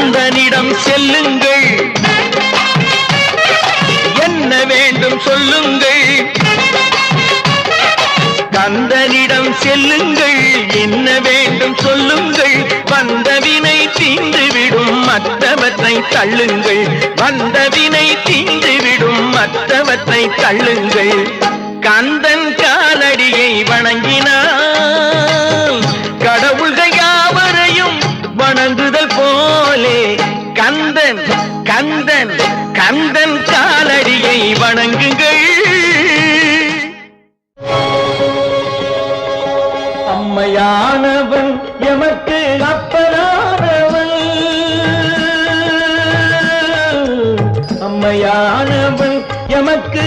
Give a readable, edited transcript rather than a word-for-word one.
கந்தனிடம் செல்லுங்கள், என்ன வேண்டும் சொல்லுங்கள். கந்தனிடம் செல்லுங்கள், என்ன வேண்டும் சொல்லுங்கள். வந்தவினை தீந்துவிடும் மற்றவற்றை தள்ளுங்கள், வந்தவினை தீந்துவிடும் மற்றவற்றை தள்ளுங்கள். கந்தன் காலடியை வணங்கினால் கடவுள்கள் யாவரையும் வணங்குதல் போலே கந்தன் கந்தன் கந்தன் காலடியை வணங்குங்கள். அம்மையானவன் எமக்கு அப்பனானவன், அம்மையானவன் எமக்கு